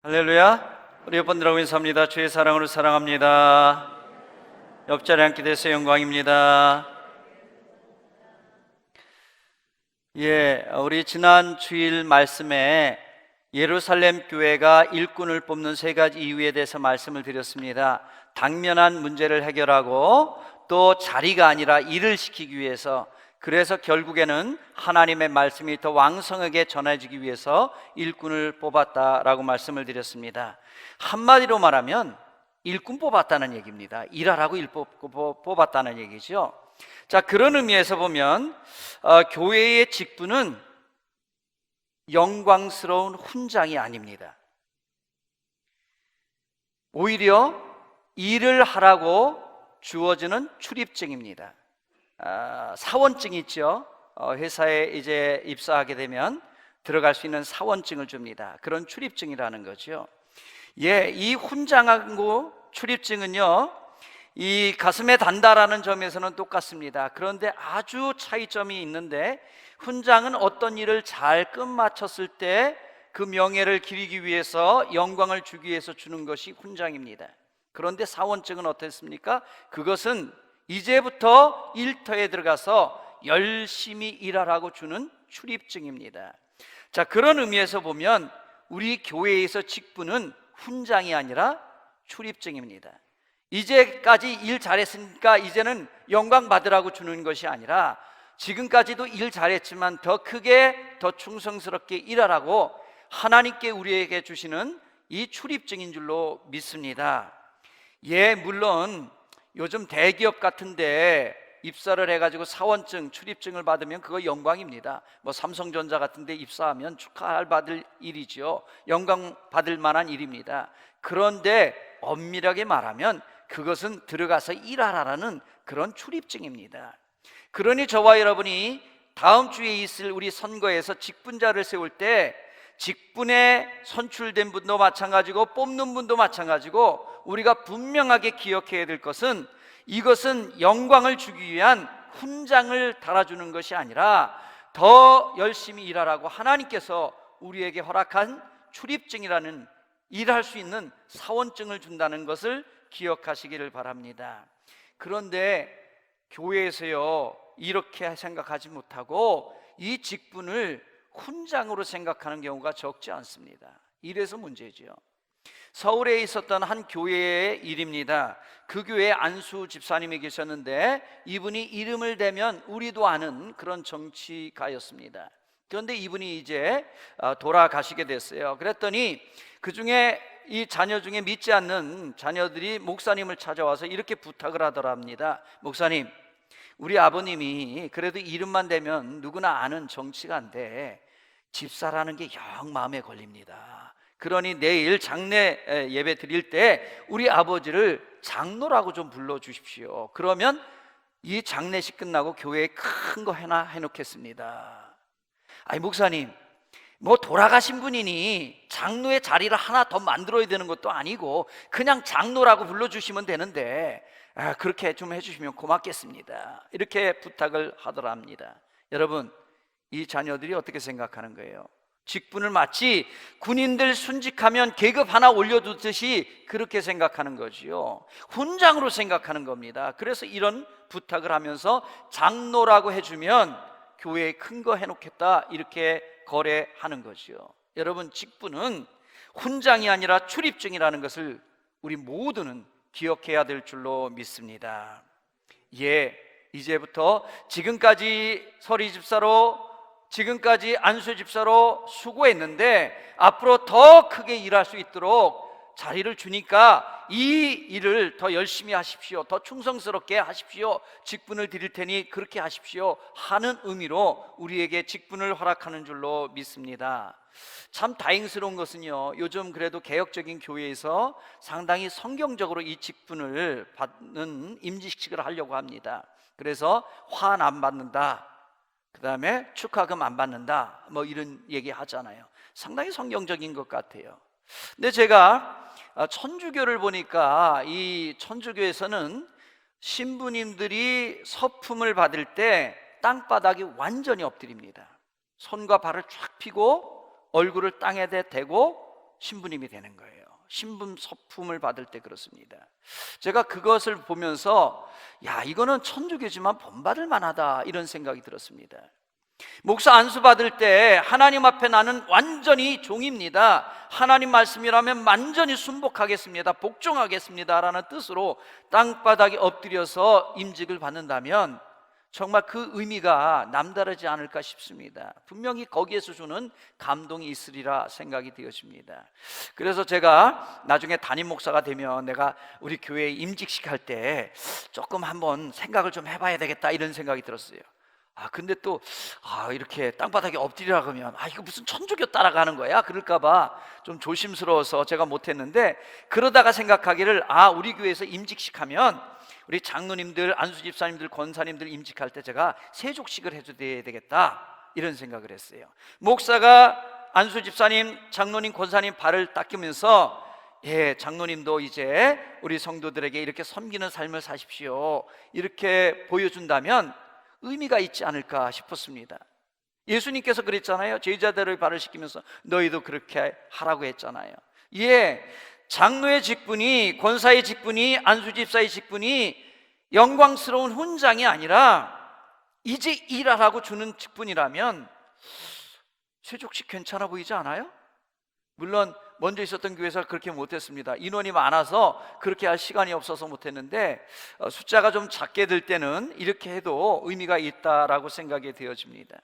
할렐루야. 우리 여러분들하고 인사합니다. 주의 사랑으로 사랑합니다. 옆자리 앉게 돼서 영광입니다. 우리 지난 주일 말씀에 예루살렘 교회가 일꾼을 뽑는 세 가지 이유에 대해서 말씀을 드렸습니다. 당면한 문제를 해결하고 또 자리가 아니라 일을 시키기 위해서, 그래서 결국에는 하나님의 말씀이 더 왕성하게 전해지기 위해서 일꾼을 뽑았다라고 말씀을 드렸습니다. 한마디로 말하면 일꾼 뽑았다는 얘기입니다. 일하라고 일 뽑았다는 얘기죠. 자, 그런 의미에서 보면 교회의 직분은 영광스러운 훈장이 아닙니다. 오히려 일을 하라고 주어지는 출입증입니다. 사원증 있죠. 회사에 이제 입사하게 되면 들어갈 수 있는 사원증을 줍니다. 그런 출입증이라는 거죠. 이 훈장하고 출입증은요, 이 가슴에 단다라는 점에서는 똑같습니다. 그런데 아주 차이점이 있는데, 훈장은 어떤 일을 잘 끝마쳤을 때 그 명예를 기리기 위해서, 영광을 주기 위해서 주는 것이 훈장입니다. 그런데 사원증은 어떻습니까? 그것은 이제부터 일터에 들어가서 열심히 일하라고 주는 출입증입니다. 자, 그런 의미에서 보면 우리 교회에서 직분은 훈장이 아니라 출입증입니다. 이제까지 일 잘했으니까 이제는 영광 받으라고 주는 것이 아니라, 지금까지도 일 잘했지만 더 크게 더 충성스럽게 일하라고 하나님께 우리에게 주시는 이 출입증인 줄로 믿습니다. 물론 요즘 대기업 같은데 입사를 해가지고 사원증, 출입증을 받으면 그거 영광입니다. 삼성전자 같은데 입사하면 받을 일이죠. 영광 받을 만한 일입니다. 그런데 엄밀하게 말하면 그것은 들어가서 일하라는 그런 출입증입니다. 그러니 저와 여러분이 다음 주에 있을 우리 선거에서 직분자를 세울 때, 직분에 선출된 분도 마찬가지고 뽑는 분도 마찬가지고, 우리가 분명하게 기억해야 될 것은, 이것은 영광을 주기 위한 훈장을 달아주는 것이 아니라 더 열심히 일하라고 하나님께서 우리에게 허락한 출입증이라는, 일할 수 있는 사원증을 준다는 것을 기억하시기를 바랍니다. 그런데 교회에서요, 이렇게 생각하지 못하고 이 직분을 훈장으로 생각하는 경우가 적지 않습니다. 이래서 문제죠. 서울에 있었던 한 교회의 일입니다. 그 교회에 안수 집사님이 계셨는데, 이분이 이름을 대면 우리도 아는 그런 정치가였습니다. 그런데 이분이 이제 돌아가시게 됐어요. 그랬더니 그 중에 이 자녀 중에 믿지 않는 자녀들이 목사님을 찾아와서 이렇게 부탁을 하더랍니다. 목사님, 우리 아버님이 그래도 이름만 대면 누구나 아는 정치가인데 집사라는 게 영 마음에 걸립니다. 그러니 내일 장례 예배 드릴 때 우리 아버지를 장로라고 좀 불러주십시오. 그러면 이 장례식 끝나고 교회에 큰 거 해놓겠습니다. 아니, 목사님, 돌아가신 분이니 장로의 자리를 하나 더 만들어야 되는 것도 아니고 그냥 장로라고 불러주시면 되는데 그렇게 좀 해주시면 고맙겠습니다. 이렇게 부탁을 하더랍니다. 여러분, 이 자녀들이 어떻게 생각하는 거예요? 직분을 마치 군인들 순직하면 계급 하나 올려두듯이 그렇게 생각하는 거지요. 훈장으로 생각하는 겁니다. 그래서 이런 부탁을 하면서 장로라고 해주면 교회에 큰 거 해놓겠다, 이렇게 거래하는 거지요. 여러분, 직분은 훈장이 아니라 출입증이라는 것을 우리 모두는 기억해야 될 줄로 믿습니다. 이제부터 지금까지 서리 집사로, 지금까지 안수 집사로 수고했는데 앞으로 더 크게 일할 수 있도록 자리를 주니까 이 일을 더 열심히 하십시오, 더 충성스럽게 하십시오, 직분을 드릴 테니 그렇게 하십시오 하는 의미로 우리에게 직분을 허락하는 줄로 믿습니다. 참 다행스러운 것은요, 요즘 그래도 개혁적인 교회에서 상당히 성경적으로 이 직분을 받는 임직식을 하려고 합니다. 그래서 환 안 받는다, 그 다음에 축하금 안 받는다, 이런 얘기 하잖아요. 상당히 성경적인 것 같아요. 근데 제가 천주교를 보니까 이 천주교에서는 신부님들이 서품을 받을 때 땅바닥에 완전히 엎드립니다. 손과 발을 쫙 펴고 얼굴을 땅에 대고 신부님이 되는 거예요. 신분 서품을 받을 때 그렇습니다. 제가 그것을 보면서 야, 이거는 천주교지만 본받을 만하다 이런 생각이 들었습니다. 목사 안수 받을 때 하나님 앞에 나는 완전히 종입니다, 하나님 말씀이라면 완전히 순복하겠습니다, 복종하겠습니다 라는 뜻으로 땅바닥에 엎드려서 임직을 받는다면 정말 그 의미가 남다르지 않을까 싶습니다. 분명히 거기에서 주는 감동이 있으리라 생각이 되어집니다. 그래서 제가 나중에 담임 목사가 되면 내가 우리 교회에 임직식 할 때 조금 한번 생각을 좀 해봐야 되겠다 이런 생각이 들었어요. 근데 또 이렇게 땅바닥에 엎드리라 그러면 이거 무슨 천주교 따라가는 거야? 그럴까봐 좀 조심스러워서 제가 못했는데, 그러다가 생각하기를 우리 교회에서 임직식 하면 우리 장로님들, 안수집사님들, 권사님들 임직할 때 제가 세족식을 해줘야 되겠다 이런 생각을 했어요. 목사가 안수집사님, 장로님, 권사님 발을 닦으면서 장로님도 이제 우리 성도들에게 이렇게 섬기는 삶을 사십시오 이렇게 보여준다면 의미가 있지 않을까 싶었습니다. 예수님께서 그랬잖아요. 제자들의 발을 씻기면서 너희도 그렇게 하라고 했잖아요. 장로의 직분이, 권사의 직분이, 안수집사의 직분이 영광스러운 훈장이 아니라 이제 일하라고 주는 직분이라면 세족식 괜찮아 보이지 않아요? 물론 먼저 있었던 교회에서 그렇게 못했습니다. 인원이 많아서 그렇게 할 시간이 없어서 못했는데 숫자가 좀 작게 될 때는 이렇게 해도 의미가 있다라고 생각이 되어집니다.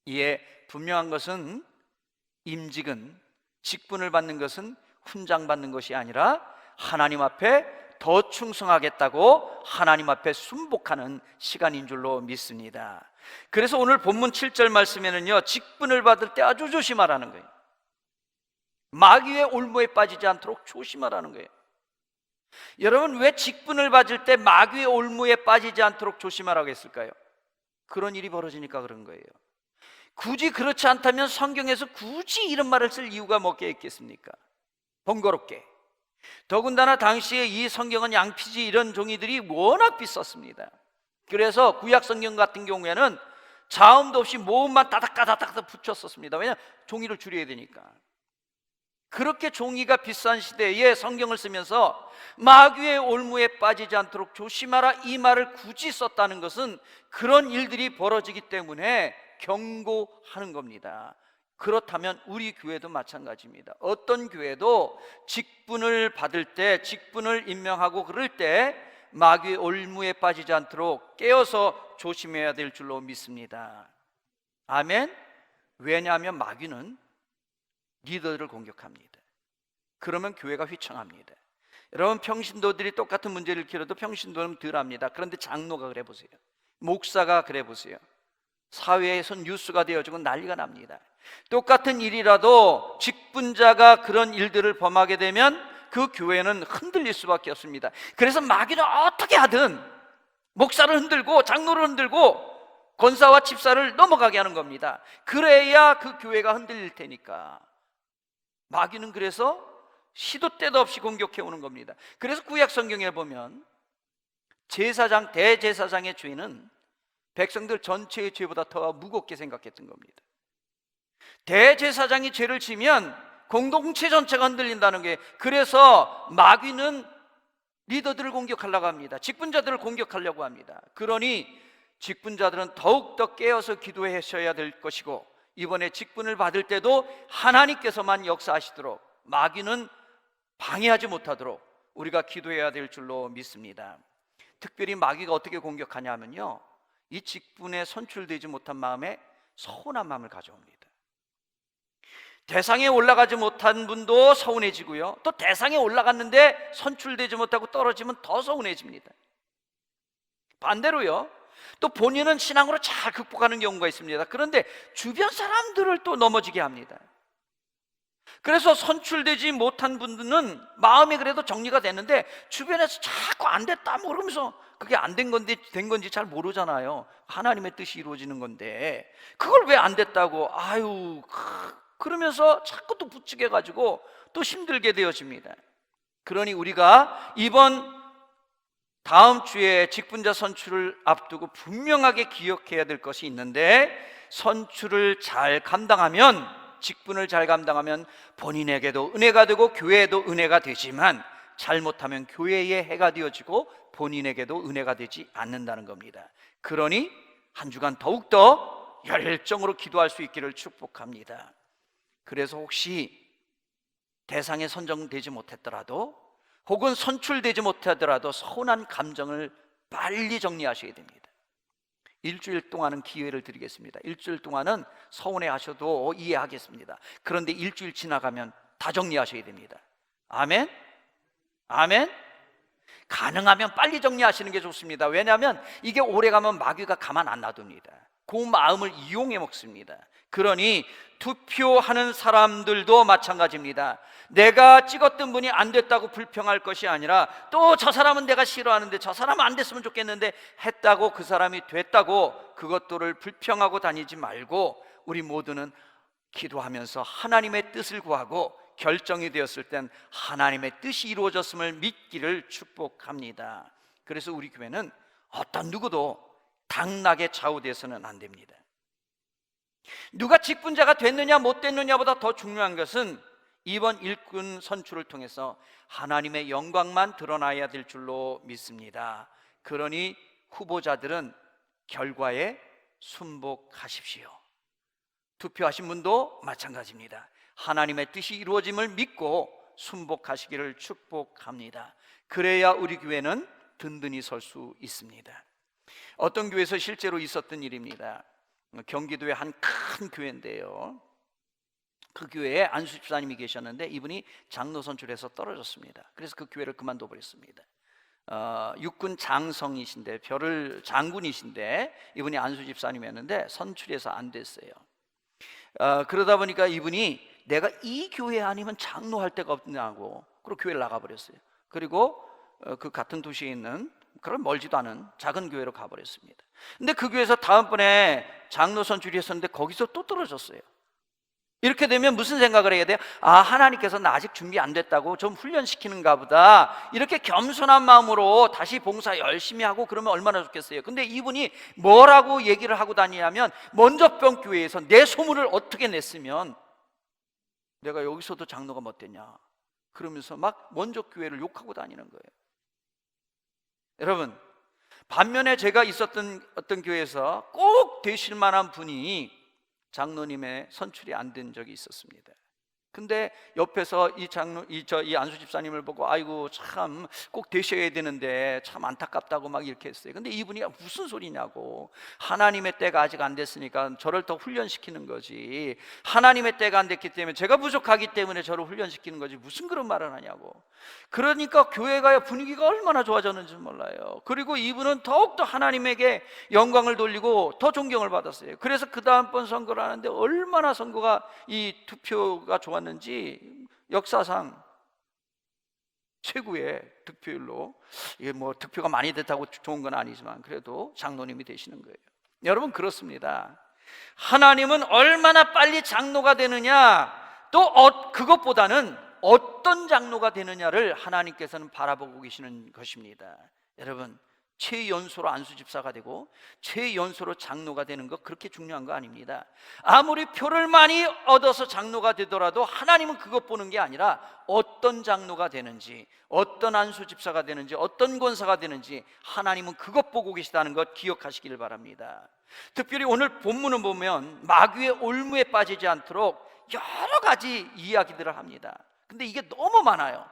이에 분명한 것은 임직은, 직분을 받는 것은 훈장 받는 것이 아니라 하나님 앞에 더 충성하겠다고 하나님 앞에 순복하는 시간인 줄로 믿습니다. 그래서 오늘 본문 7절 말씀에는요, 직분을 받을 때 아주 조심하라는 거예요. 마귀의 올무에 빠지지 않도록 조심하라는 거예요. 여러분, 왜 직분을 받을 때 마귀의 올무에 빠지지 않도록 조심하라고 했을까요? 그런 일이 벌어지니까 그런 거예요. 굳이 그렇지 않다면 성경에서 굳이 이런 말을 쓸 이유가 뭐게 있겠습니까? 번거롭게. 더군다나 당시에 이 성경은 양피지 이런 종이들이 워낙 비쌌습니다. 그래서 구약 성경 같은 경우에는 자음도 없이 모음만 따닥따닥따닥 붙였었습니다. 왜냐하면 종이를 줄여야 되니까. 그렇게 종이가 비싼 시대에 성경을 쓰면서 마귀의 올무에 빠지지 않도록 조심하라 이 말을 굳이 썼다는 것은 그런 일들이 벌어지기 때문에 경고하는 겁니다. 그렇다면 우리 교회도 마찬가지입니다. 어떤 교회도 직분을 받을 때, 직분을 임명하고 그럴 때 마귀의 올무에 빠지지 않도록 깨어서 조심해야 될 줄로 믿습니다. 아멘. 왜냐하면 마귀는 리더들을 공격합니다. 그러면 교회가 휘청합니다. 여러분, 평신도들이 똑같은 문제를 일으켜도 평신도는 덜합니다. 그런데 장로가 그래 보세요. 목사가 그래 보세요. 사회에서 뉴스가 되어지고 난리가 납니다. 똑같은 일이라도 직분자가 그런 일들을 범하게 되면 그 교회는 흔들릴 수밖에 없습니다. 그래서 마귀는 어떻게 하든 목사를 흔들고 장로를 흔들고 권사와 집사를 넘어가게 하는 겁니다. 그래야 그 교회가 흔들릴 테니까. 마귀는 그래서 시도 때도 없이 공격해 오는 겁니다. 그래서 구약 성경에 보면 제사장, 대제사장의 죄는 백성들 전체의 죄보다 더 무겁게 생각했던 겁니다. 대제사장이 죄를 지면 공동체 전체가 흔들린다는 게, 그래서 마귀는 리더들을 공격하려고 합니다. 직분자들을 공격하려고 합니다. 그러니 직분자들은 더욱더 깨어서 기도하셔야 될 것이고, 이번에 직분을 받을 때도 하나님께서만 역사하시도록, 마귀는 방해하지 못하도록 우리가 기도해야 될 줄로 믿습니다. 특별히 마귀가 어떻게 공격하냐면요, 이 직분에 선출되지 못한 마음에 서운한 마음을 가져옵니다. 대상에 올라가지 못한 분도 서운해지고요, 또 대상에 올라갔는데 선출되지 못하고 떨어지면 더 서운해집니다. 반대로요, 또 본인은 신앙으로 잘 극복하는 경우가 있습니다. 그런데 주변 사람들을 또 넘어지게 합니다. 그래서 선출되지 못한 분들은 마음이 그래도 정리가 되는데 주변에서 자꾸 안 됐다 뭐 그러면서, 그게 안 된 건데 된 건지 잘 모르잖아요. 하나님의 뜻이 이루어지는 건데 그걸 왜 안 됐다고 그러면서 자꾸 또 부추겨 가지고 또 힘들게 되어집니다. 그러니 우리가 다음 주에 직분자 선출을 앞두고 분명하게 기억해야 될 것이 있는데, 선출을 잘 감당하면 직분을 잘 감당하면 본인에게도 은혜가 되고 교회에도 은혜가 되지만, 잘못하면 교회에 해가 되어지고 본인에게도 은혜가 되지 않는다는 겁니다. 그러니 한 주간 더욱더 열정으로 기도할 수 있기를 축복합니다. 그래서 혹시 대상에 선정되지 못했더라도, 혹은 선출되지 못하더라도 서운한 감정을 빨리 정리하셔야 됩니다. 일주일 동안은 기회를 드리겠습니다. 일주일 동안은 서운해 하셔도 이해하겠습니다. 그런데 일주일 지나가면 다 정리하셔야 됩니다. 아멘? 아멘? 가능하면 빨리 정리하시는 게 좋습니다. 왜냐하면 이게 오래가면 마귀가 가만 안 놔둡니다. 그 마음을 이용해 먹습니다. 그러니 투표하는 사람들도 마찬가지입니다. 내가 찍었던 분이 안 됐다고 불평할 것이 아니라, 또 저 사람은 내가 싫어하는데 저 사람은 안 됐으면 좋겠는데 했다고 그 사람이 됐다고 그것들을 불평하고 다니지 말고, 우리 모두는 기도하면서 하나님의 뜻을 구하고 결정이 되었을 땐 하나님의 뜻이 이루어졌음을 믿기를 축복합니다. 그래서 우리 교회는 어떤 누구도 당락에 좌우돼서는 안 됩니다. 누가 직분자가 됐느냐 못 됐느냐보다 더 중요한 것은 이번 일꾼 선출을 통해서 하나님의 영광만 드러나야 될 줄로 믿습니다. 그러니 후보자들은 결과에 순복하십시오. 투표하신 분도 마찬가지입니다. 하나님의 뜻이 이루어짐을 믿고 순복하시기를 축복합니다. 그래야 우리 교회는 든든히 설 수 있습니다. 어떤 교회에서 실제로 있었던 일입니다. 경기도의 한 큰 교회인데요, 그 교회에 안수 집사님이 계셨는데 이분이 장로 선출에서 떨어졌습니다. 그래서 그 교회를 그만둬 버렸습니다. 육군 장성이신데, 별을 장군이신데 이분이 안수 집사님이었는데 선출해서 안 됐어요. 그러다 보니까 이분이 내가 이 교회 아니면 장로할 데가 없냐고, 그리고 교회를 나가버렸어요. 그리고 그 같은 도시에 있는 그런 멀지도 않은 작은 교회로 가버렸습니다. 근데 그 교회에서 다음번에 장로 선출이 했었는데 거기서 또 떨어졌어요. 이렇게 되면 무슨 생각을 해야 돼요? 아, 하나님께서 나 아직 준비 안 됐다고 좀 훈련시키는가 보다, 이렇게 겸손한 마음으로 다시 봉사 열심히 하고 그러면 얼마나 좋겠어요. 근데 이분이 뭐라고 얘기를 하고 다니냐면, 먼저병 교회에서 내 소문을 어떻게 냈으면 내가 여기서도 장로가 못 됐냐, 그러면서 막 먼저 교회를 욕하고 다니는 거예요. 여러분, 반면에 제가 있었던 어떤 교회에서 꼭 되실 만한 분이 장로님의 선출이 안 된 적이 있었습니다. 근데 옆에서 이 안수 집사님을 보고 아이고 참 꼭 되셔야 되는데 참 안타깝다고 막 이렇게 했어요. 근데 이분이 무슨 소리냐고, 하나님의 때가 아직 안 됐으니까 저를 더 훈련시키는 거지, 하나님의 때가 안 됐기 때문에 제가 부족하기 때문에 저를 훈련시키는 거지, 무슨 그런 말을 하냐고. 그러니까 교회가 분위기가 얼마나 좋아졌는지 몰라요. 그리고 이분은 더욱더 하나님에게 영광을 돌리고 더 존경을 받았어요. 그래서 그 다음번 선거를 하는데 얼마나 선거가 이 투표가 좋았는지, 역사상 최고의 득표율로, 이게 뭐 득표가 많이 됐다고 좋은 건 아니지만 그래도 장로님이 되시는 거예요. 여러분, 그렇습니다. 하나님은 얼마나 빨리 장로가 되느냐, 또 그것보다는 어떤 장로가 되느냐를 하나님께서는 바라보고 계시는 것입니다. 여러분, 최연소로 안수집사가 되고 최연소로 장로가 되는 거 그렇게 중요한 거 아닙니다. 아무리 표를 많이 얻어서 장로가 되더라도 하나님은 그것 보는 게 아니라 어떤 장로가 되는지, 어떤 안수집사가 되는지, 어떤 권사가 되는지 하나님은 그것 보고 계시다는 것 기억하시기를 바랍니다. 특별히 오늘 본문을 보면 마귀의 올무에 빠지지 않도록 여러 가지 이야기들을 합니다. 근데 이게 너무 많아요.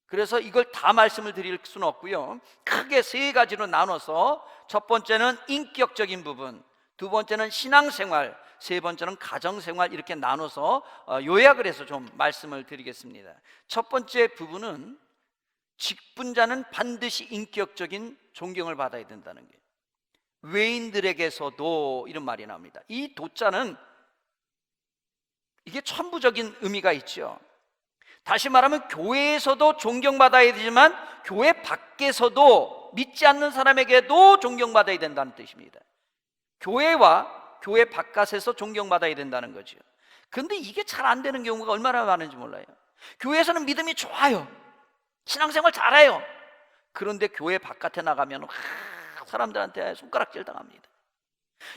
그래서 이걸 다 말씀을 드릴 수는 없고요, 크게 세 가지로 나눠서, 첫 번째는 인격적인 부분, 두 번째는 신앙생활, 세 번째는 가정생활, 이렇게 나눠서 요약을 해서 좀 말씀을 드리겠습니다. 첫 번째 부분은 직분자는 반드시 인격적인 존경을 받아야 된다는 게, 외인들에게서도 이런 말이 나옵니다. 이 도자는 이게 천부적인 의미가 있죠. 다시 말하면 교회에서도 존경받아야 되지만 교회 밖에서도 믿지 않는 사람에게도 존경받아야 된다는 뜻입니다. 교회와 교회 바깥에서 존경받아야 된다는 거죠. 그런데 이게 잘 안 되는 경우가 얼마나 많은지 몰라요. 교회에서는 믿음이 좋아요, 신앙생활 잘해요. 그런데 교회 바깥에 나가면 사람들한테 손가락질 당합니다.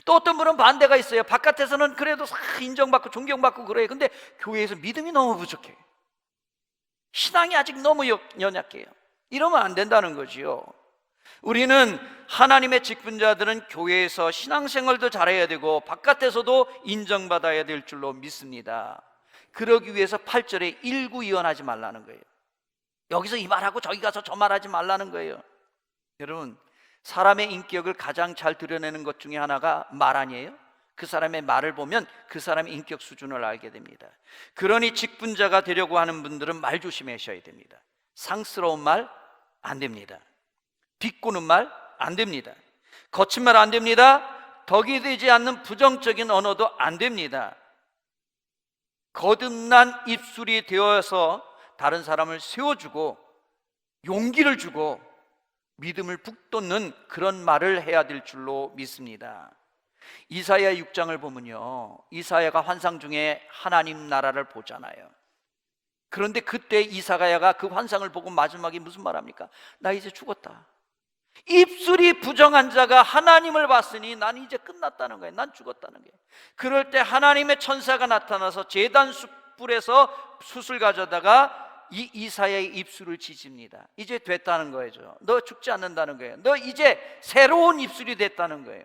또 어떤 분은 반대가 있어요. 바깥에서는 그래도 인정받고 존경받고 그래요. 근데 교회에서 믿음이 너무 부족해. 신앙이 아직 너무 연약해요. 이러면 안 된다는 거지요. 우리는 하나님의 직분자들은 교회에서 신앙생활도 잘해야 되고 바깥에서도 인정받아야 될 줄로 믿습니다. 그러기 위해서 8절에 일구이언하지 말라는 거예요. 여기서 이 말하고 저기 가서 저 말하지 말라는 거예요. 여러분, 사람의 인격을 가장 잘 드러내는 것 중에 하나가 말 아니에요? 그 사람의 말을 보면 그 사람의 인격 수준을 알게 됩니다. 그러니 직분자가 되려고 하는 분들은 말 조심하셔야 됩니다. 상스러운 말 안 됩니다. 비꼬는 말 안 됩니다. 거친 말 안 됩니다. 덕이 되지 않는 부정적인 언어도 안 됩니다. 거듭난 입술이 되어서 다른 사람을 세워주고 용기를 주고 믿음을 북돋는 그런 말을 해야 될 줄로 믿습니다. 이사야 6장을 보면요, 이사야가 환상 중에 하나님 나라를 보잖아요. 그런데 그때 이사야가 그 환상을 보고 마지막에 무슨 말합니까? 나 이제 죽었다. 입술이 부정한 자가 하나님을 봤으니 난 이제 끝났다는 거예요. 난 죽었다는 거예요. 그럴 때 하나님의 천사가 나타나서 제단 숯불에서 숯을 가져다가 이 이사야의 입술을 지집니다. 이제 됐다는 거죠. 너 죽지 않는다는 거예요. 너 이제 새로운 입술이 됐다는 거예요.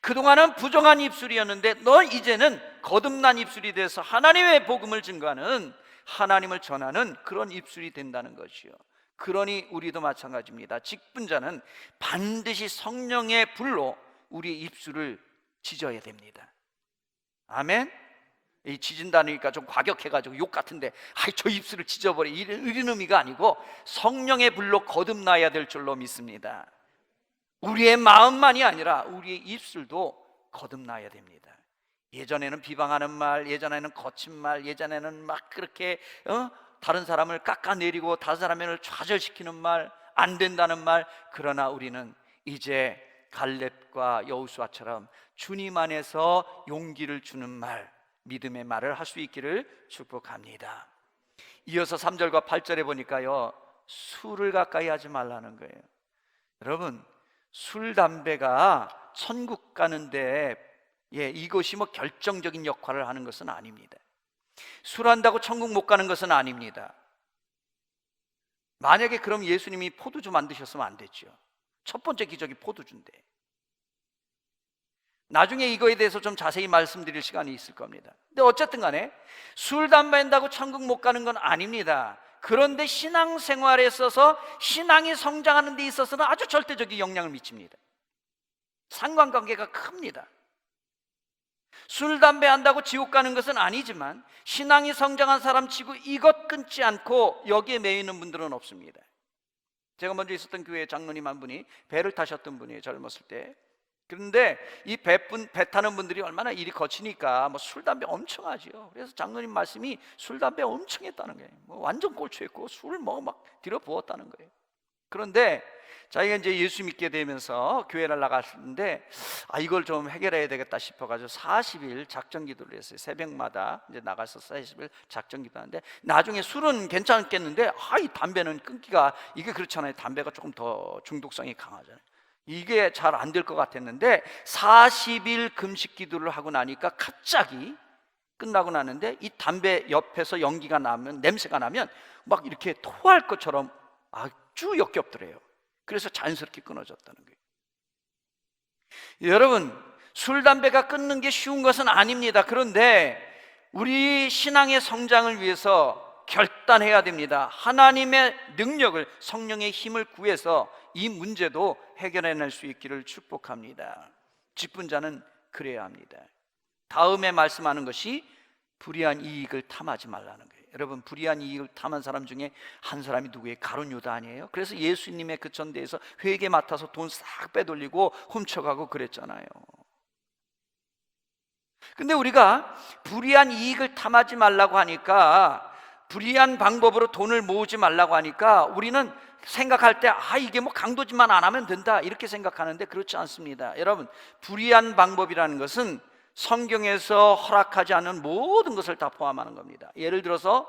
그동안은 부정한 입술이었는데 너 이제는 거듭난 입술이 돼서 하나님의 복음을 증거하는, 하나님을 전하는 그런 입술이 된다는 것이요. 그러니 우리도 마찬가지입니다. 직분자는 반드시 성령의 불로 우리의 입술을 지져야 됩니다. 아멘. 이 지진다니까 좀 과격해가지고 욕 같은데 저 입술을 지져버려 이런 의미가 아니고 성령의 불로 거듭나야 될 줄로 믿습니다. 우리의 마음만이 아니라 우리의 입술도 거듭나야 됩니다. 예전에는 비방하는 말, 예전에는 거친 말, 예전에는 막 그렇게 다른 사람을 깎아내리고 다른 사람을 좌절시키는 말, 안 된다는 말. 그러나 우리는 이제 갈렙과 여호수아처럼 주님 안에서 용기를 주는 말, 믿음의 말을 할 수 있기를 축복합니다. 이어서 3절과 8절에 보니까요, 술을 가까이 하지 말라는 거예요. 여러분, 술, 담배가 천국 가는데 이것이 결정적인 역할을 하는 것은 아닙니다. 술 한다고 천국 못 가는 것은 아닙니다. 만약에 그럼 예수님이 포도주 만드셨으면 안 됐죠. 첫 번째 기적이 포도주인데. 나중에 이거에 대해서 좀 자세히 말씀드릴 시간이 있을 겁니다. 근데 어쨌든 간에 술, 담배 한다고 천국 못 가는 건 아닙니다. 그런데 신앙생활에 있어서, 신앙이 성장하는 데 있어서는 아주 절대적인 영향을 미칩니다. 상관관계가 큽니다. 술, 담배 한다고 지옥 가는 것은 아니지만 신앙이 성장한 사람 치고 이것 끊지 않고 여기에 매여 있는 분들은 없습니다. 제가 먼저 있었던 교회 장로님 한 분이 배를 타셨던 분이에요, 젊었을 때. 그런데 이 배 타는 분들이 얼마나 일이 거치니까 술, 담배 엄청 하죠. 그래서 장로님 말씀이 술, 담배 엄청 했다는 거예요. 완전 꼴초했고 술을 막 들여 부었다는 거예요. 그런데 자기가 이제 예수 믿게 되면서 교회를 나갔는데 이걸 좀 해결해야 되겠다 싶어가지고 40일 작정 기도를 했어요. 새벽마다 이제 나가서 40일 작정 기도하는데 나중에 술은 괜찮겠는데 이 담배는 끊기가, 이게 그렇잖아요. 담배가 조금 더 중독성이 강하잖아요. 이게 잘 안 될 것 같았는데 40일 금식 기도를 하고 나니까 갑자기 끝나고 나는데 이 담배 옆에서 연기가 나면, 냄새가 나면 막 이렇게 토할 것처럼 아주 역겹더래요. 그래서 자연스럽게 끊어졌다는 거예요. 여러분, 술, 담배가 끊는 게 쉬운 것은 아닙니다. 그런데 우리 신앙의 성장을 위해서 결단해야 됩니다. 하나님의 능력을, 성령의 힘을 구해서 이 문제도 해결해낼 수 있기를 축복합니다. 직분자는 그래야 합니다. 다음에 말씀하는 것이 불의한 이익을 탐하지 말라는 거예요. 여러분, 불의한 이익을 탐한 사람 중에 한 사람이 누구예요? 가룟 유다 아니에요? 그래서 예수님의 그 전대에서 회계 맡아서 돈 싹 빼돌리고 훔쳐가고 그랬잖아요. 근데 우리가 불의한 이익을 탐하지 말라고 하니까, 불의한 방법으로 돈을 모으지 말라고 하니까 우리는 생각할 때 이게 강도짓만 안 하면 된다 이렇게 생각하는데 그렇지 않습니다. 여러분, 불의한 방법이라는 것은 성경에서 허락하지 않은 모든 것을 다 포함하는 겁니다. 예를 들어서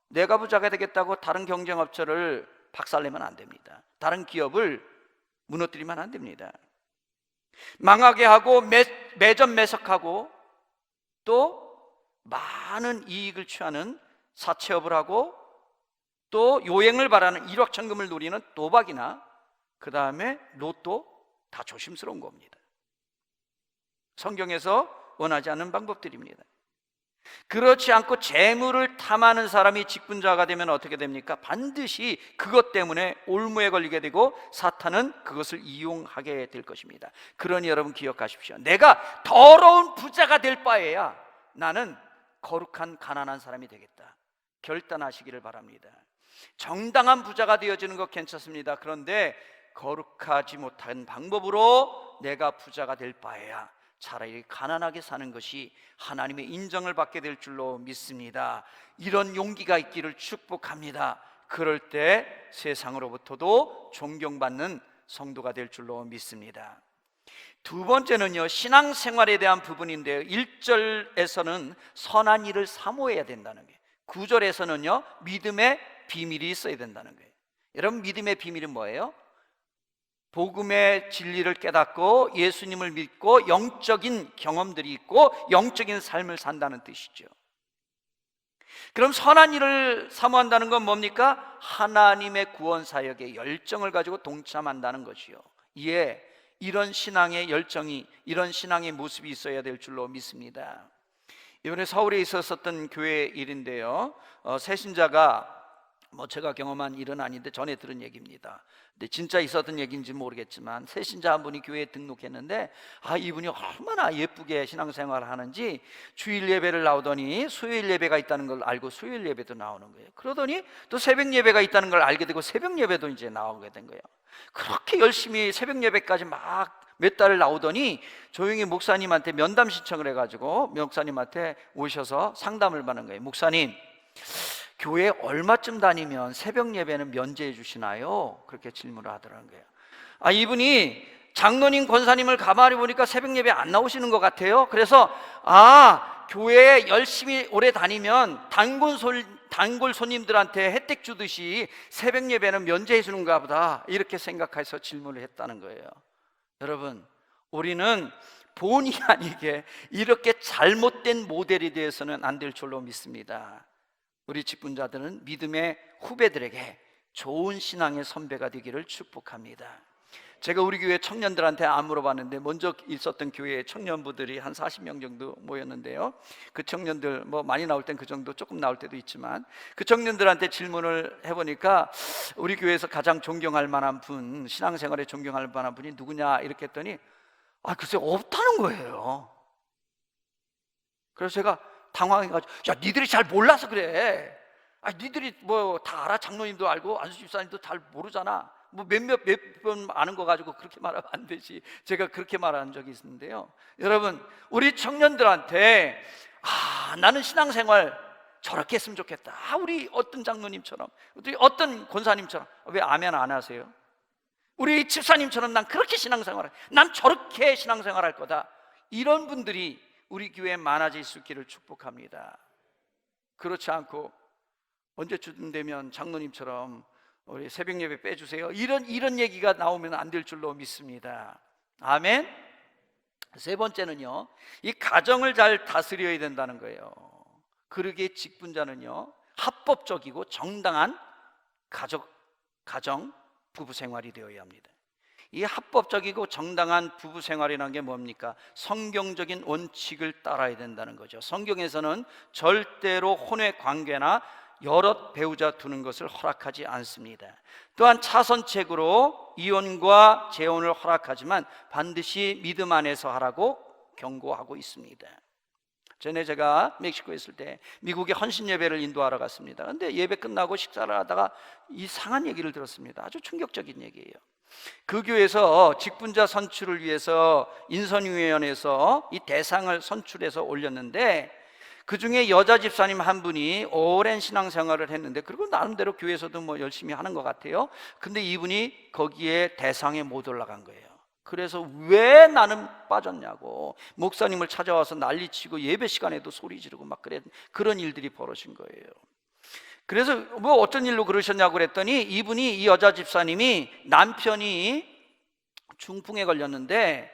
내가 부자가 되겠다고 다른 경쟁업체를 박살내면 안 됩니다. 다른 기업을 무너뜨리면 안 됩니다. 망하게 하고 매점매석하고 또 많은 이익을 취하는 사채업을 하고 또 요행을 바라는 일확천금을 누리는 도박이나 그 다음에 로또, 다 조심스러운 겁니다. 성경에서 원하지 않는 방법들입니다. 그렇지 않고 재물을 탐하는 사람이 직분자가 되면 어떻게 됩니까? 반드시 그것 때문에 올무에 걸리게 되고 사탄은 그것을 이용하게 될 것입니다. 그러니 여러분 기억하십시오. 내가 더러운 부자가 될 바에야 나는 거룩한 가난한 사람이 되겠다. 결단하시기를 바랍니다. 정당한 부자가 되어지는 것 괜찮습니다. 그런데 거룩하지 못한 방법으로 내가 부자가 될 바에야 차라리 가난하게 사는 것이 하나님의 인정을 받게 될 줄로 믿습니다. 이런 용기가 있기를 축복합니다. 그럴 때 세상으로부터도 존경받는 성도가 될 줄로 믿습니다. 두 번째는요, 신앙생활에 대한 부분인데요, 1절에서는 선한 일을 사모해야 된다는 거예요. 9절에서는요 믿음의 비밀이 있어야 된다는 거예요. 여러분, 믿음의 비밀은 뭐예요? 복음의 진리를 깨닫고 예수님을 믿고 영적인 경험들이 있고 영적인 삶을 산다는 뜻이죠. 그럼 선한 일을 사모한다는 건 뭡니까? 하나님의 구원 사역에 열정을 가지고 동참한다는 것이요. 이에 이런 신앙의 열정이, 이런 신앙의 모습이 있어야 될 줄로 믿습니다. 이번에 서울에 있었던 교회 일인데요, 새신자가 제가 경험한 일은 아닌데 전에 들은 얘기입니다. 근데 진짜 있었던 얘기인지 모르겠지만 새신자 한 분이 교회에 등록했는데 이분이 얼마나 예쁘게 신앙생활을 하는지 주일 예배를 나오더니 수요일 예배가 있다는 걸 알고 수요일 예배도 나오는 거예요. 그러더니 또 새벽 예배가 있다는 걸 알게 되고 새벽 예배도 이제 나오게 된 거예요. 그렇게 열심히 새벽 예배까지 막 몇 달을 나오더니 조용히 목사님한테 면담 신청을 해가지고 목사님한테 오셔서 상담을 받는 거예요. 목사님, 교회 얼마쯤 다니면 새벽 예배는 면제해 주시나요? 그렇게 질문을 하더라는 거예요. 이분이 장로님, 권사님을 가만히 보니까 새벽 예배 안 나오시는 것 같아요. 그래서 교회에 열심히 오래 다니면 단골 손님들한테 혜택 주듯이 새벽 예배는 면제해 주는가 보다, 이렇게 생각해서 질문을 했다는 거예요. 여러분, 우리는 본의 아니게 이렇게 잘못된 모델이 되어서는 안 될 줄로 믿습니다. 우리 직분자들은 믿음의 후배들에게 좋은 신앙의 선배가 되기를 축복합니다. 제가 우리 교회 청년들한테 안 물어봤는데 먼저 있었던 교회에 청년부들이 한 40명 정도 모였는데요, 그 청년들 많이 나올 땐 그 정도, 조금 나올 때도 있지만 그 청년들한테 질문을 해보니까 우리 교회에서 가장 존경할 만한 분, 신앙생활에 존경할 만한 분이 누구냐 이렇게 했더니 글쎄 없다는 거예요. 그래서 제가 당황해가지고, 야, 니들이 잘 몰라서 그래. 니들이 다 알아. 장로님도 알고 안수 집사님도 잘 모르잖아. 몇 번 아는 거 가지고 그렇게 말하면 안 되지. 제가 그렇게 말한 적이 있는데요, 여러분, 우리 청년들한테 나는 신앙생활 저렇게 했으면 좋겠다. 우리 어떤 장로님처럼, 우리 어떤 권사님처럼. 왜 아멘 안 하세요? 우리 집사님처럼 난 그렇게 신앙생활, 난 저렇게 신앙생활 할 거다. 이런 분들이 우리 교회에 많아질 수 있기를 축복합니다. 그렇지 않고 언제쯤 되면 장로님처럼 우리 새벽 예배 빼주세요, 이런 얘기가 나오면 안 될 줄로 믿습니다. 아멘. 세 번째는요, 이 가정을 잘 다스려야 된다는 거예요. 그러기에 직분자는요, 합법적이고 정당한 가정 부부 생활이 되어야 합니다. 이 합법적이고 정당한 부부 생활이라는 게 뭡니까? 성경적인 원칙을 따라야 된다는 거죠. 성경에서는 절대로 혼외 관계나 여러 배우자 두는 것을 허락하지 않습니다. 또한 차선책으로 이혼과 재혼을 허락하지만 반드시 믿음 안에서 하라고 경고하고 있습니다. 전에 제가 멕시코에 있을 때 미국에 헌신 예배를 인도하러 갔습니다. 그런데 예배 끝나고 식사를 하다가 이상한 얘기를 들었습니다. 아주 충격적인 얘기예요. 그 교회에서 직분자 선출을 위해서 인선위원회에서 이 대상을 선출해서 올렸는데 그 중에 여자 집사님 한 분이 오랜 신앙생활을 했는데, 그리고 나름대로 교회에서도 열심히 하는 것 같아요. 근데 이분이 거기에 대상에 못 올라간 거예요. 그래서 왜 나는 빠졌냐고 목사님을 찾아와서 난리치고 예배 시간에도 소리 지르고 그런 일들이 벌어진 거예요. 그래서 어떤 일로 그러셨냐고 그랬더니 이 여자 집사님이 남편이 중풍에 걸렸는데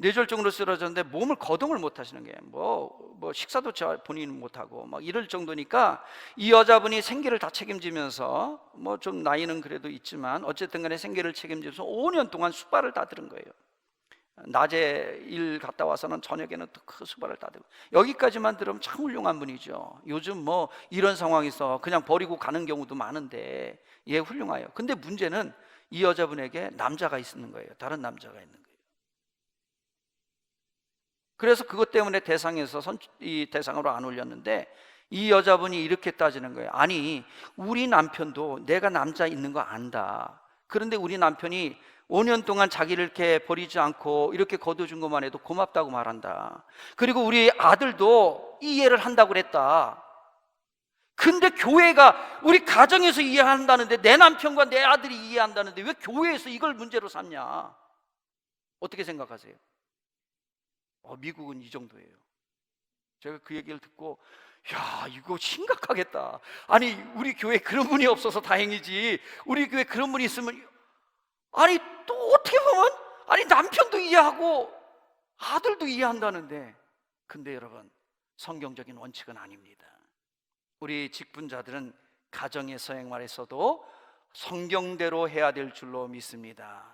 뇌졸중으로 쓰러졌는데 몸을 거동을 못 하시는 거예요. 뭐 식사도 본인은 못 하고 막 이럴 정도니까 이 여자분이 생계를 다 책임지면서 뭐 좀 나이는 그래도 있지만 어쨌든 간에 생계를 책임지면서 5년 동안 수발을 다 들은 거예요. 낮에 일 갔다 와서는 저녁에는 또 그 수발을 다 들고, 여기까지만 들으면 참 훌륭한 분이죠. 요즘 뭐 이런 상황에서 그냥 버리고 가는 경우도 많은데 예, 훌륭해요. 근데 문제는 이 여자분에게 남자가 있는 거예요. 다른 남자가 있는 거예요. 그래서 그것 때문에 이 대상으로 안 올렸는데, 이 여자분이 이렇게 따지는 거예요. 아니, 우리 남편도 내가 남자 있는 거 안다. 그런데 우리 남편이 5년 동안 자기를 이렇게 버리지 않고 이렇게 거둬준 것만 해도 고맙다고 말한다. 그리고 우리 아들도 이해를 한다고 그랬다. 근데 교회가 우리 가정에서 이해한다는데, 내 남편과 내 아들이 이해한다는데 왜 교회에서 이걸 문제로 삼냐? 어떻게 생각하세요? 미국은 이 정도예요. 제가 그 얘기를 듣고, 야, 이거 심각하겠다. 아니, 우리 교회에 그런 분이 없어서 다행이지, 우리 교회에 그런 분이 있으면, 아니 또 어떻게 보면, 아니 남편도 이해하고 아들도 이해한다는데. 근데 여러분, 성경적인 원칙은 아닙니다. 우리 직분자들은 가정에서 생활에서도 성경대로 해야 될 줄로 믿습니다.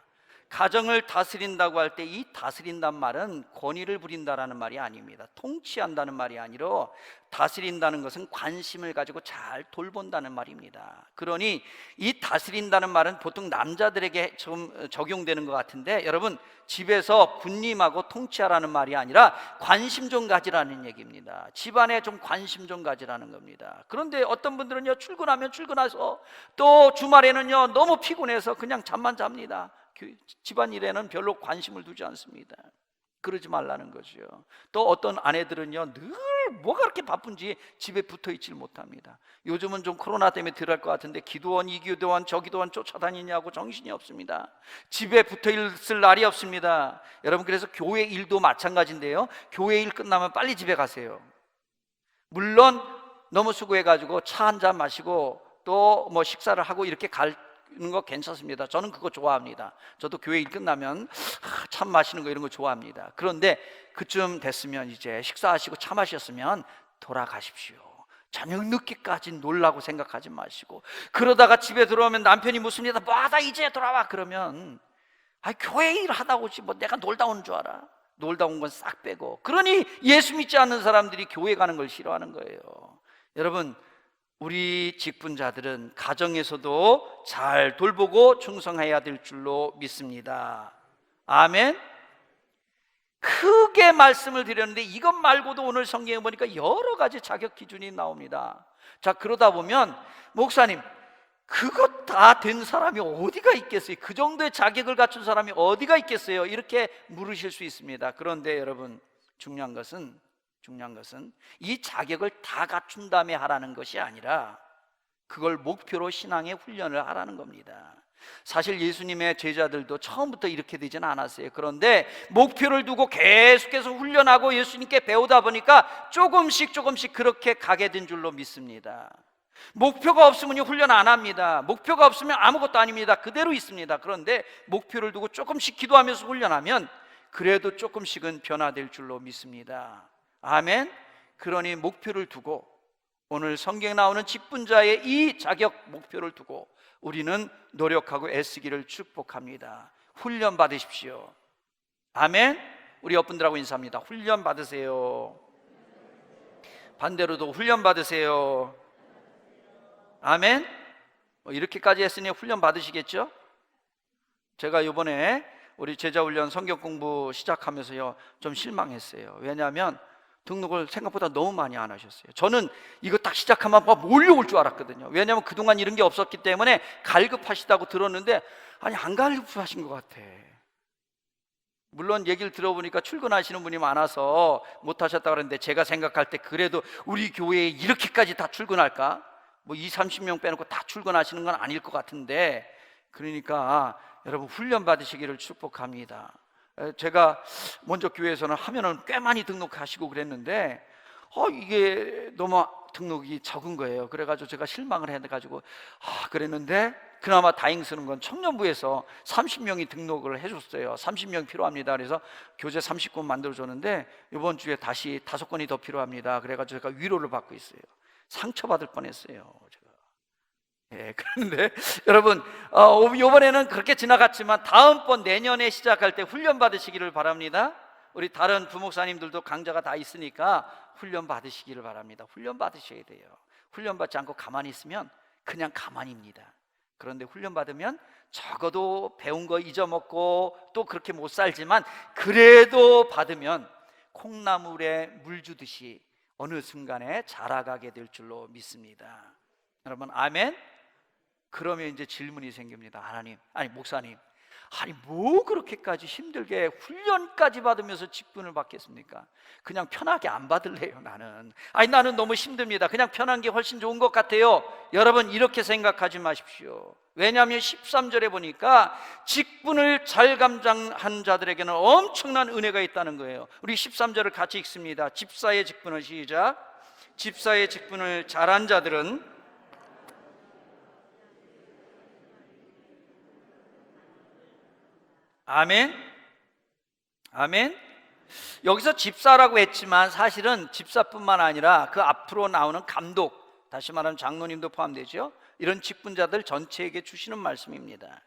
가정을 다스린다고 할 때 이 다스린단 말은 권위를 부린다라는 말이 아닙니다. 통치한다는 말이 아니라 다스린다는 것은 관심을 가지고 잘 돌본다는 말입니다. 그러니 이 다스린다는 말은 보통 남자들에게 좀 적용되는 것 같은데, 여러분, 집에서 군림하고 통치하라는 말이 아니라 관심 좀 가지라는 얘기입니다. 집안에 좀 관심 좀 가지라는 겁니다. 그런데 어떤 분들은요, 출근하면 출근해서 또 주말에는요 너무 피곤해서 그냥 잠만 잡니다. 집안일에는 별로 관심을 두지 않습니다. 그러지 말라는 거죠. 또 어떤 아내들은요, 늘 뭐가 그렇게 바쁜지 집에 붙어 있질 못합니다. 요즘은 좀 코로나 때문에 덜할 것 같은데 기도원, 이 기도원, 저 기도원 쫓아다니냐고 정신이 없습니다. 집에 붙어 있을 날이 없습니다. 여러분, 그래서 교회 일도 마찬가지인데요, 교회 일 끝나면 빨리 집에 가세요. 물론 너무 수고해가지고 차 한 잔 마시고 또 뭐 식사를 하고 이렇게 가는 거 괜찮습니다. 저는 그거 좋아합니다. 저도 교회 일 끝나면 참 마시는 거 이런 거 좋아합니다. 그런데 그쯤 됐으면 이제 식사하시고 차 마셨으면 돌아가십시오. 저녁 늦게까지 놀라고 생각하지 마시고, 그러다가 집에 들어오면 남편이 묻습니다. 뭐하다 이제 돌아와? 그러면 교회 일 하다 오지 뭐 내가 놀다 온 줄 알아? 놀다 온 건 싹 빼고. 그러니 예수 믿지 않는 사람들이 교회 가는 걸 싫어하는 거예요. 여러분, 우리 직분자들은 가정에서도 잘 돌보고 충성해야 될 줄로 믿습니다. 아멘. 크게 말씀을 드렸는데 이것 말고도 오늘 성경에 보니까 여러 가지 자격 기준이 나옵니다. 자, 그러다 보면 목사님, 그것 다 된 사람이 어디가 있겠어요? 그 정도의 자격을 갖춘 사람이 어디가 있겠어요? 이렇게 물으실 수 있습니다. 그런데 여러분, 중요한 것은 이 자격을 다 갖춘 다음에 하라는 것이 아니라 그걸 목표로 신앙의 훈련을 하라는 겁니다. 사실 예수님의 제자들도 처음부터 이렇게 되지는 않았어요. 그런데 목표를 두고 계속해서 훈련하고 예수님께 배우다 보니까 조금씩 그렇게 가게 된 줄로 믿습니다. 목표가 없으면 훈련 안 합니다. 목표가 없으면 아무것도 아닙니다. 그대로 있습니다. 그런데 목표를 두고 조금씩 기도하면서 훈련하면 그래도 조금씩은 변화될 줄로 믿습니다. 아멘. 그러니 목표를 두고, 오늘 성경에 나오는 직분자의 이 자격 목표를 두고 우리는 노력하고 애쓰기를 축복합니다. 훈련 받으십시오. 아멘. 우리 옆분들하고 인사합니다. 훈련 받으세요. 반대로도 훈련 받으세요. 아멘. 이렇게까지 했으니 훈련 받으시겠죠? 제가 이번에 우리 제자훈련 성경 공부 시작하면서요 좀 실망했어요. 왜냐하면 등록을 생각보다 너무 많이 안 하셨어요. 저는 이거 딱 시작하면 막 몰려올 줄 알았거든요. 왜냐하면 그동안 이런 게 없었기 때문에 갈급하시다고 들었는데, 아니 안 갈급하신 것 같아. 물론 얘기를 들어보니까 출근하시는 분이 많아서 못하셨다고 그러는데, 제가 생각할 때 그래도 우리 교회에 이렇게까지 다 출근할까? 뭐 20-30명 빼놓고 다 출근하시는 건 아닐 것 같은데, 그러니까 여러분 훈련 받으시기를 축복합니다. 제가 먼저 교회에서는 하면은 꽤 많이 등록하시고 그랬는데 이게 너무 등록이 적은 거예요. 그래가지고 제가 실망을 해가지고 그랬는데, 그나마 다행스러운 건 청년부에서 30명이 등록을 해줬어요. 30명 필요합니다. 그래서 교재 30권 만들어줬는데 이번 주에 다시 5권이 더 필요합니다. 그래가지고 제가 위로를 받고 있어요. 상처받을 뻔했어요, 제가. 예, 그런데 여러분, 이번에는 그렇게 지나갔지만 다음번 내년에 시작할 때 훈련 받으시기를 바랍니다. 우리 다른 부목사님들도 강좌가 다 있으니까 훈련 받으시기를 바랍니다. 훈련 받으셔야 돼요. 훈련 받지 않고 가만히 있으면 그냥 가만히입니다. 그런데 훈련 받으면 적어도 배운 거 잊어먹고 또 그렇게 못 살지만 그래도 받으면 콩나물에 물 주듯이 어느 순간에 자라가게 될 줄로 믿습니다. 여러분, 아멘? 그러면 이제 질문이 생깁니다. 하나님, 아니 목사님, 아니 뭐 그렇게까지 힘들게 훈련까지 받으면서 직분을 받겠습니까? 그냥 편하게 안 받을래요. 나는 너무 힘듭니다. 그냥 편한 게 훨씬 좋은 것 같아요. 여러분, 이렇게 생각하지 마십시오. 왜냐하면 13절에 보니까 직분을 잘 감당한 자들에게는 엄청난 은혜가 있다는 거예요. 우리 13절을 같이 읽습니다. 집사의 직분을 시작. 집사의 직분을 잘한 자들은 아멘? 아멘? 여기서 집사라고 했지만 사실은 집사뿐만 아니라 그 앞으로 나오는 감독, 다시 말하면 장로님도 포함되죠. 이런 직분자들 전체에게 주시는 말씀입니다.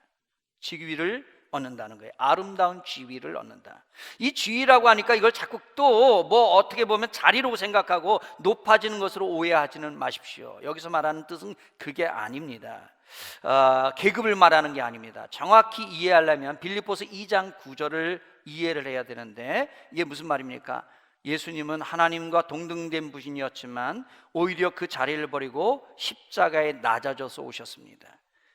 직위를 얻는다는 거예요. 아름다운 지위를 얻는다. 이 지위라고 하니까 이걸 자꾸 또 뭐 어떻게 보면 자리로 생각하고 높아지는 것으로 오해하지는 마십시오. 여기서 말하는 뜻은 그게 아닙니다. 계급을 말하는 게 아닙니다. 정확히 이해하려면 빌립보서 2장 9절을 이해를 해야 되는데, 이게 무슨 말입니까? 예수님은 하나님과 동등된 분이었지만 오히려 그 자리를 버리고 십자가에 낮아져서 오셨습니다.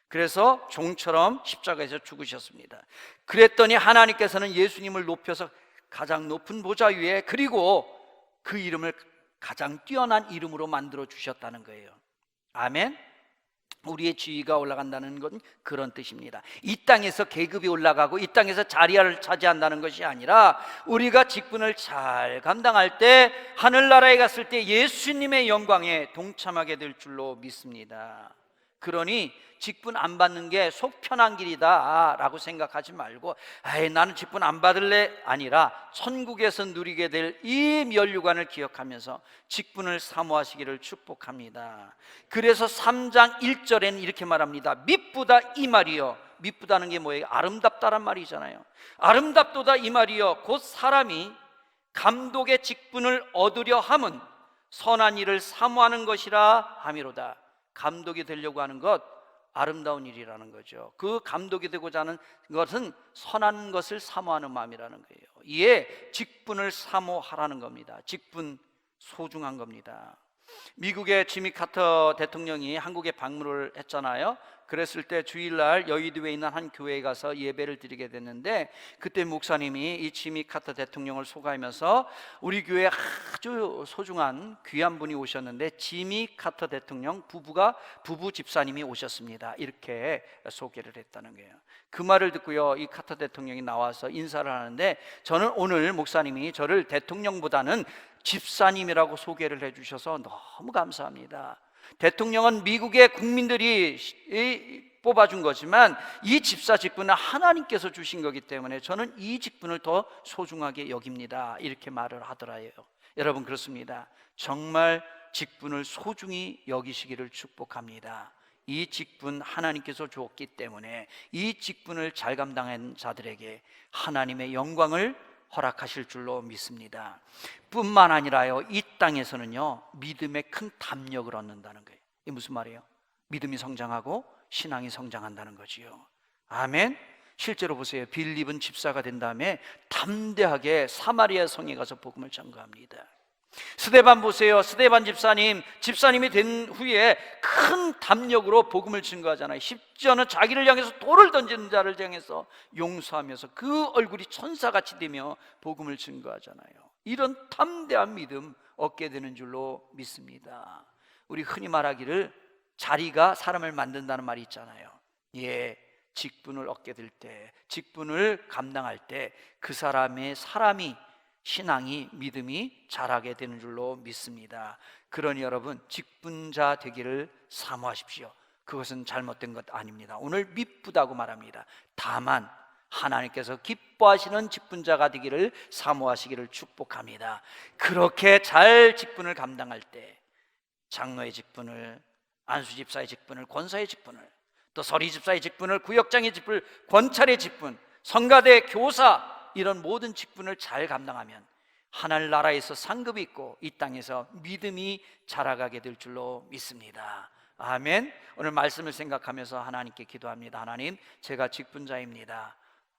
그래서 종처럼 십자가에서 죽으셨습니다. 그랬더니 하나님께서는 예수님을 높여서 가장 높은 보좌 위에, 그리고 그 이름을 가장 뛰어난 이름으로 만들어 주셨다는 거예요. 아멘? 우리의 지위가 올라간다는 건 그런 뜻입니다. 이 땅에서 계급이 올라가고 이 땅에서 자리를 차지한다는 것이 아니라 우리가 직분을 잘 감당할 때 하늘나라에 갔을 때 예수님의 영광에 동참하게 될 줄로 믿습니다. 그러니 직분 안 받는 게 속 편한 길이다 라고 생각하지 말고, 나는 직분 안 받을래 아니라 천국에서 누리게 될 이 면류관을 기억하면서 직분을 사모하시기를 축복합니다. 그래서 3장 1절에는 이렇게 말합니다. 미쁘다 이 말이요. 미쁘다는 게 뭐예요? 아름답다란 말이잖아요. 아름답도다 이 말이요. 곧 사람이 감독의 직분을 얻으려 함은 선한 일을 사모하는 것이라 함이로다. 감독이 되려고 하는 것, 아름다운 일이라는 거죠. 그 감독이 되고자 하는 것은 선한 것을 사모하는 마음이라는 거예요. 이에 직분을 사모하라는 겁니다. 직분 소중한 겁니다. 미국의 지미 카터 대통령이 한국에 방문을 했잖아요. 그랬을 때 주일날 여의도에 있는 한 교회에 가서 예배를 드리게 됐는데, 그때 목사님이 이 지미 카터 대통령을 소개하면서 우리 교회에 아주 소중한 귀한 분이 오셨는데 지미 카터 대통령 부부 집사님이 오셨습니다, 이렇게 소개를 했다는 거예요. 그 말을 듣고요, 이 카터 대통령이 나와서 인사를 하는데, 저는 오늘 목사님이 저를 대통령보다는 집사님이라고 소개를 해주셔서 너무 감사합니다. 대통령은 미국의 국민들이 뽑아준 거지만 이 집사 직분은 하나님께서 주신 거기 때문에 저는 이 직분을 더 소중하게 여깁니다, 이렇게 말을 하더라요. 여러분, 그렇습니다. 정말 직분을 소중히 여기시기를 축복합니다. 이 직분 하나님께서 주었기 때문에 이 직분을 잘 감당한 자들에게 하나님의 영광을 허락하실 줄로 믿습니다. 뿐만 아니라요, 이 땅에서는요 믿음의 큰 담력을 얻는다는 거예요. 이게 무슨 말이에요? 믿음이 성장하고 신앙이 성장한다는 거지요. 아멘. 실제로 보세요. 빌립은 집사가 된 다음에 담대하게 사마리아 성에 가서 복음을 전거합니다. 스데반 보세요. 스데반 집사님이 된 후에 큰 담력으로 복음을 증거하잖아요. 심지어는 자기를 향해서 돌을 던지는 자를 향해서 용서하면서 그 얼굴이 천사같이 되며 복음을 증거하잖아요. 이런 담대한 믿음 얻게 되는 줄로 믿습니다. 우리 흔히 말하기를 자리가 사람을 만든다는 말이 있잖아요. 직분을 얻게 될 때, 직분을 감당할 때 그 사람이 신앙이, 믿음이 자라게 되는 줄로 믿습니다. 그러니 여러분, 직분자 되기를 사모하십시오. 그것은 잘못된 것 아닙니다. 오늘 미쁘다고 말합니다. 다만 하나님께서 기뻐하시는 직분자가 되기를 사모하시기를 축복합니다. 그렇게 잘 직분을 감당할 때 장로의 직분을, 안수집사의 직분을, 권사의 직분을, 또 서리집사의 직분을, 구역장의 직분을, 권찰의 직분, 성가대, 교사, 이런 모든 직분을 잘 감당하면 하늘 나라에서 상급이 있고 이 땅에서 믿음이 자라가게 될 줄로 믿습니다. 아멘. 오늘 말씀을 생각하면서 하나님께 기도합니다. 하나님, 제가 직분자입니다.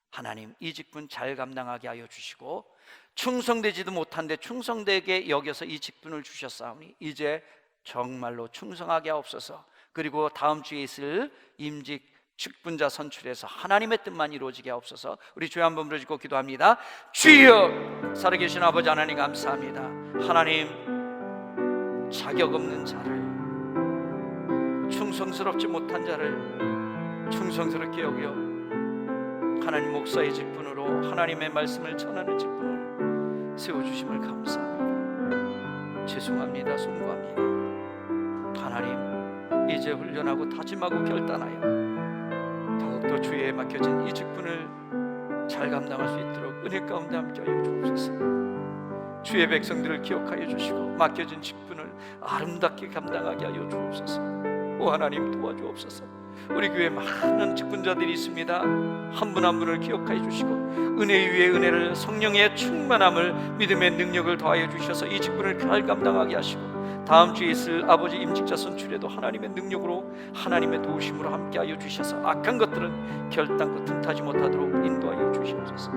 하나님, 이 직분 잘 감당하게 하여 주시고 충성되지도 못한데 충성되게 여겨서 이 직분을 주셨사오니 이제 정말로 충성하게 하옵소서. 그리고 다음 주에 있을 임직 직분자 선출해서 하나님의 뜻만 이루어지게 하옵소서. 우리 주여 한번 부르짖고 기도합니다. 주여, 살아계신 아버지 하나님 감사합니다. 하나님, 자격 없는 자를, 충성스럽지 못한 자를 충성스럽게 여겨 하나님 목사의 직분으로, 하나님의 말씀을 전하는 직분으로 세워주심을 감사합니다. 죄송합니다. 송구합니다. 하나님, 이제 훈련하고 다짐하고 결단하여 더욱더 주의에 맡겨진 이 직분을 잘 감당할 수 있도록 은혜 가운데 함께 하여 주옵소서. 주의 백성들을 기억하여 주시고 맡겨진 직분을 아름답게 감당하게 하여 주옵소서. 오 하나님, 도와주옵소서. 우리 교회에 많은 직분자들이 있습니다. 한 분 한 분을 기억하여 주시고 은혜 위에 은혜를, 성령의 충만함을, 믿음의 능력을 더하여 주셔서 이 직분을 잘 감당하게 하시고 다음 주에 있을 아버지 임직자 선출에도 하나님의 능력으로, 하나님의 도우심으로 함께하여 주셔서 악한 것들은 결단코 틈타지 못하도록 인도하여 주시옵소서.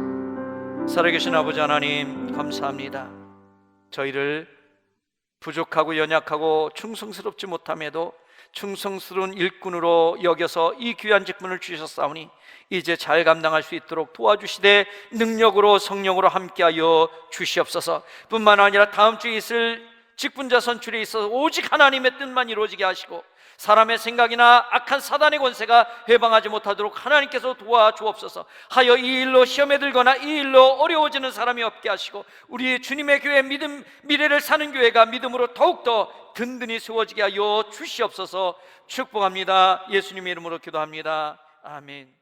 살아계신 아버지 하나님 감사합니다. 저희를 부족하고 연약하고 충성스럽지 못함에도 충성스러운 일꾼으로 여겨서 이 귀한 직분을 주셨사오니 이제 잘 감당할 수 있도록 도와주시되 능력으로, 성령으로 함께하여 주시옵소서. 뿐만 아니라 다음 주에 있을 직분자 선출에 있어서 오직 하나님의 뜻만 이루어지게 하시고 사람의 생각이나 악한 사단의 권세가 해방하지 못하도록 하나님께서 도와주옵소서. 하여 이 일로 시험에 들거나 이 일로 어려워지는 사람이 없게 하시고 우리 주님의 교회, 믿음, 미래를 사는 교회가 믿음으로 더욱더 든든히 세워지게 하여 주시옵소서. 축복합니다. 예수님의 이름으로 기도합니다. 아멘.